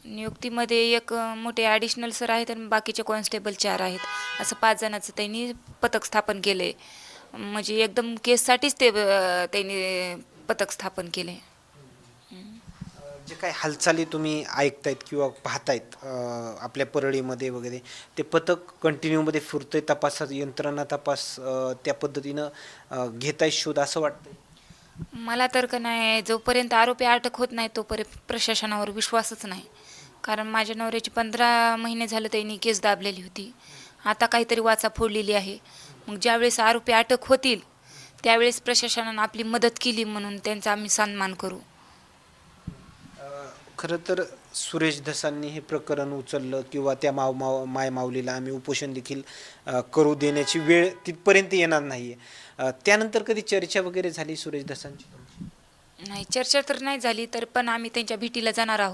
नियुक्तीमध्ये एक मोठे additional sir आहेत आणि बाकीचे कॉन्स्टेबल 4 आहेत. असं 5 जणांचं त्यांनी पथक स्थापन केलं आहे. म्हणजे एकदम केससाठीच त्यांनी पथक स्थापन केले. जे काही हालचाली तुम्ही ऐकतायत किंवा पाहतायत आपल्या परळीमध्ये वगैरे, ते पथक कंटिन्यूमध्ये फिरतंय, तपासात यंत्रणा तपास त्या पद्धतीनं घेताय शोध असं वाटतंय? मला तर का नाही, जोपर्यंत आरोपी अटक होत नाही तोपर्यंत प्रशासनावर विश्वासच नाही. कारण माझ्या नवऱ्याची 15 महिने झालं त्यांनी केस दाबलेली होती. आता काहीतरी वाचा फोडलेली आहे. मग ज्यावेळेस आरोपी अटक होतील त्यावेळेस प्रशासनानं आपली मदत केली म्हणून त्यांचा आम्ही सन्मान करू. खरं तर सुरेश धसांनी हे प्रकरण उचललं किंवा त्या मायमाऊलीला आम्ही उपोषण देखील करू देण्याची वेळ तिथपर्यंत येणार नाही. त्यानंतर कधी चर्चा वगैरे झाली सुरेश धसांची? नाही, चर्चा तर नाही झाली, तर पण आम्ही त्यांच्या भेटीला जाणार आहोत.